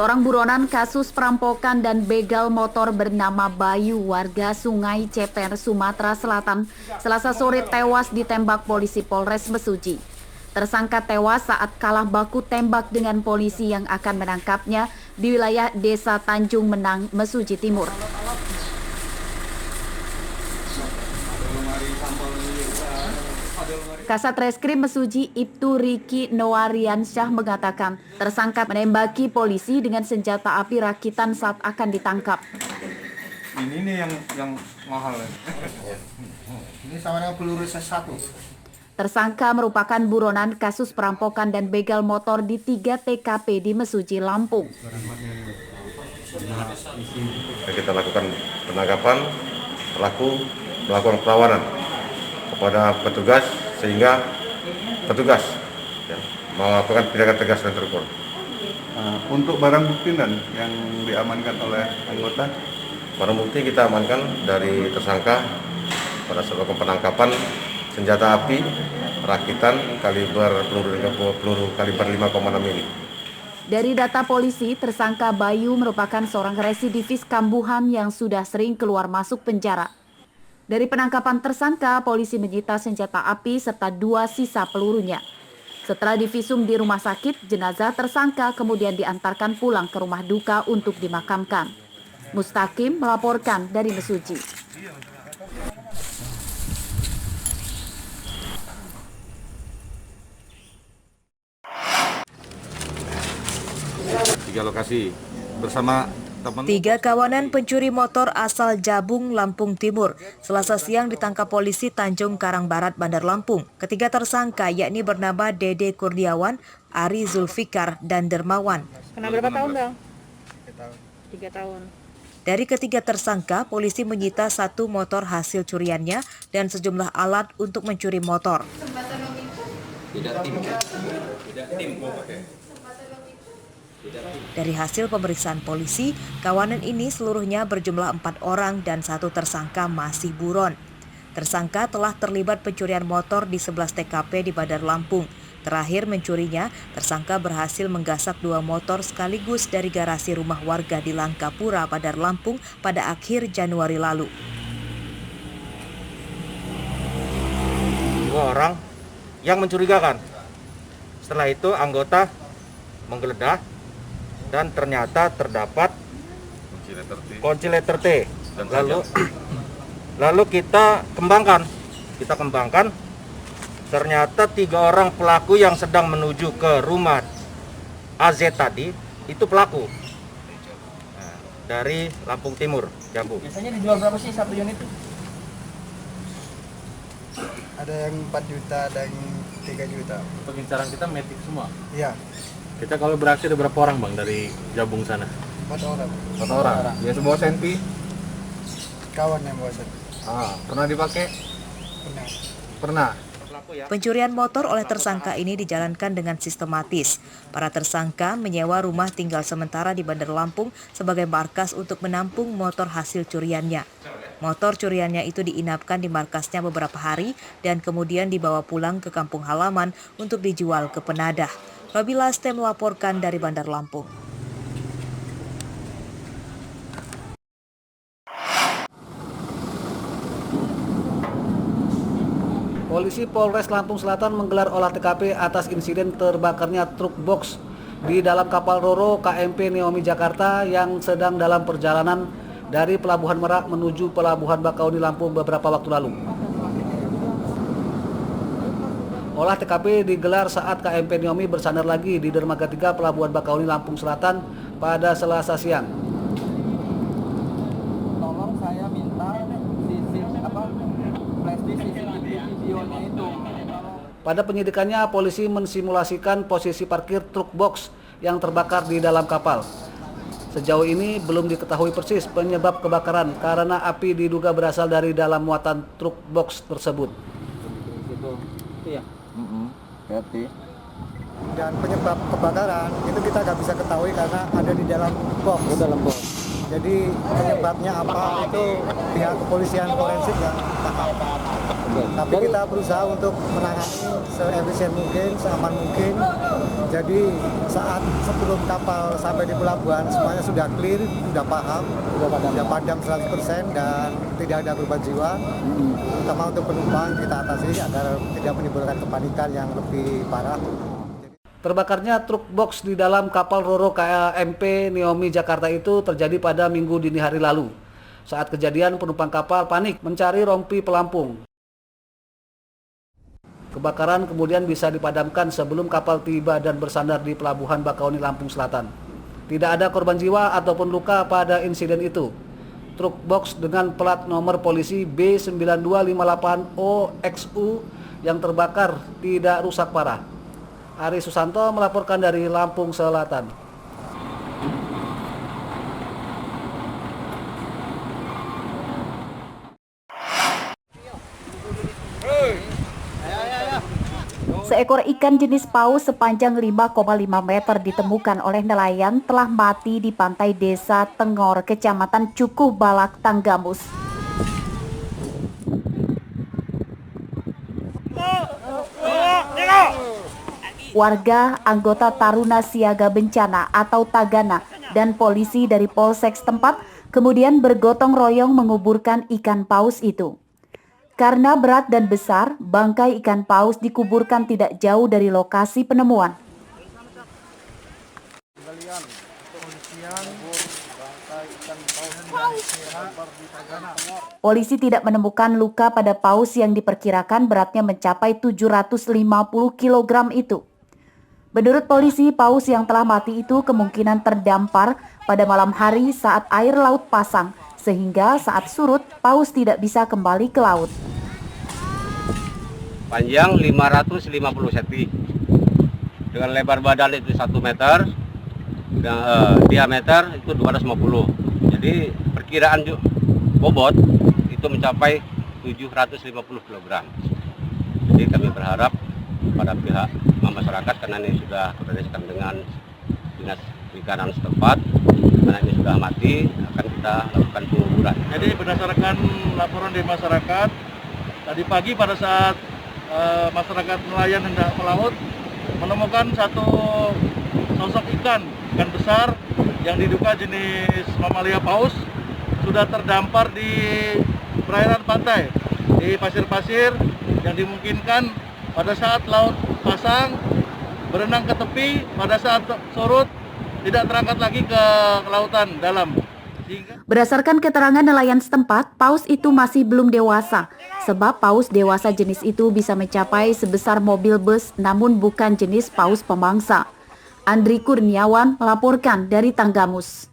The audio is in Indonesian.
Seorang buronan kasus perampokan dan begal motor bernama Bayu, warga Sungai Ceper, Sumatera Selatan, Selasa sore tewas ditembak polisi Polres Mesuji. Tersangka tewas saat kalah baku tembak dengan polisi yang akan menangkapnya di wilayah Desa Tanjung Menang, Mesuji Timur. Kasat Reskrim Mesuji Ibtu Riki Noariansyah mengatakan tersangka menembaki polisi dengan senjata api rakitan saat akan ditangkap. Ini nih yang mahal. Ini sama dengan peluru S1. Tersangka merupakan buronan kasus perampokan dan begal motor di 3 TKP di Mesuji, Lampung. Kita lakukan penangkapan pelaku melakukan perlawanan kepada petugas sehingga petugas melakukan tindakan tegas dan terukur. Untuk barang bukti dan yang diamankan oleh anggota, Barang bukti kita amankan dari tersangka pada saat melakukan penangkapan senjata api rakitan kaliber peluru kaliber 5,6 mm. Dari data polisi, tersangka Bayu merupakan seorang residivis kambuhan yang sudah sering keluar masuk penjara. Dari penangkapan tersangka, polisi menyita senjata api serta 2 sisa pelurunya. Setelah divisum di rumah sakit, jenazah tersangka kemudian diantarkan pulang ke rumah duka untuk dimakamkan. Mustaqim melaporkan dari Mesuji. tiga lokasi bersama teman. 3 kawanan pencuri motor asal Jabung, Lampung Timur, Selasa siang ditangkap polisi Tanjung Karang Barat, Bandar Lampung. Ketiga tersangka yakni bernama Dede Kurniawan, Ari Zulfikar, dan Dermawan. Kena berapa tahun, Bang? 3 tahun. Dari ketiga tersangka, polisi menyita 1 motor hasil curiannya dan sejumlah alat untuk mencuri motor. Dari hasil pemeriksaan polisi, kawanan ini seluruhnya berjumlah 4 orang dan 1 tersangka masih buron. Tersangka telah terlibat pencurian motor di 11 TKP di Bandar Lampung. Terakhir mencurinya, tersangka berhasil menggasak 2 motor sekaligus dari garasi rumah warga di Langkapura, Bandar Lampung pada akhir Januari lalu. 2 orang yang mencurigakan. Setelah itu anggota menggeledah dan ternyata terdapat kunci letter T. Lalu kita kembangkan. Ternyata 3 orang pelaku yang sedang menuju ke rumah AZ tadi itu pelaku. Nah, dari Lampung Timur, Jambu. Biasanya dijual berapa sih 1 unit? Ada yang 4 juta, ada yang 3 juta. Pengincaran kita metik semua? Iya. Kita kalau beraksi ada berapa orang bang dari Jabung sana? 4 orang. 4 orang. Dia sebuah senpi. Kawan yang bawa satu. Pernah dipakai? Pernah. Pencurian motor oleh tersangka ini dijalankan dengan sistematis. Para tersangka menyewa rumah tinggal sementara di Bandar Lampung sebagai markas untuk menampung motor hasil curiannya. Motor curiannya itu diinapkan di markasnya beberapa hari dan kemudian dibawa pulang ke kampung halaman untuk dijual ke penadah. Robi Laste melaporkan dari Bandar Lampung. Polisi Polres Lampung Selatan menggelar olah TKP atas insiden terbakarnya truk box di dalam kapal Roro KMP Neomi Jakarta yang sedang dalam perjalanan dari Pelabuhan Merak menuju Pelabuhan Bakauni Lampung beberapa waktu lalu. Olah TKP digelar saat KMP Neomi bersandar lagi di dermaga 3 Pelabuhan Bakauni Lampung Selatan pada Selasa siang. Tolong saya minta flash disk videonya itu. Pada penyidikannya, polisi mensimulasikan posisi parkir truk box yang terbakar di dalam kapal. Sejauh ini belum diketahui persis penyebab kebakaran karena api diduga berasal dari dalam muatan truk box tersebut. Itu ya. Berarti. Dan penyebab kebakaran itu kita nggak bisa ketahui karena ada di dalam box. Jadi penyebabnya apa itu pihak kepolisian forensik yang tahu. Tapi kita berusaha untuk menangani seefisien mungkin, seaman mungkin. Jadi saat sebelum kapal sampai di pelabuhan semuanya sudah clear, sudah paham, sudah padam 100% dan tidak ada korban jiwa. Terutama untuk penumpang kita atasi agar tidak menimbulkan kepanikan yang lebih parah. Terbakarnya truk box di dalam kapal Roro KMP Naomi Jakarta itu terjadi pada Minggu dini hari lalu. Saat kejadian, penumpang kapal panik mencari rompi pelampung. Kebakaran kemudian bisa dipadamkan sebelum kapal tiba dan bersandar di Pelabuhan Bakauni, Lampung Selatan. Tidak ada korban jiwa ataupun luka pada insiden itu. Truk box dengan plat nomor polisi B9258OXU yang terbakar tidak rusak parah. Ari Susanto melaporkan dari Lampung Selatan. Seekor ikan jenis paus sepanjang 5,5 meter ditemukan oleh nelayan telah mati di pantai Desa Tengor, Kecamatan Cukuh Balak, Tanggamus. Warga, anggota Taruna Siaga Bencana atau Tagana, dan polisi dari Polsek setempat kemudian bergotong royong menguburkan ikan paus itu. Karena berat dan besar, bangkai ikan paus dikuburkan tidak jauh dari lokasi penemuan. Polisi tidak menemukan luka pada paus yang diperkirakan beratnya mencapai 750 kg itu. Menurut polisi, paus yang telah mati itu kemungkinan terdampar pada malam hari saat air laut pasang, sehingga saat surut, paus tidak bisa kembali ke laut. Panjang 550 cm, dengan lebar badan itu 1 meter, dan diameter itu 250. Jadi perkiraan bobot itu mencapai 750 kg. Jadi kami berharap pada pihak masyarakat, karena ini sudah koordinasikan dengan dinas perikanan setempat, karena ini sudah mati, akan kita lakukan penguburan. Jadi berdasarkan laporan dari masyarakat, tadi pagi pada saat masyarakat nelayan hendak melaut, menemukan satu sosok ikan besar yang diduga jenis mamalia paus sudah terdampar di perairan pantai, di pasir-pasir yang dimungkinkan pada saat laut pasang berenang ke tepi, pada saat surut tidak terangkat lagi ke lautan dalam. Berdasarkan keterangan nelayan setempat, paus itu masih belum dewasa, sebab paus dewasa jenis itu bisa mencapai sebesar mobil bus, namun bukan jenis paus pemangsa. Andri Kurniawan melaporkan dari Tanggamus.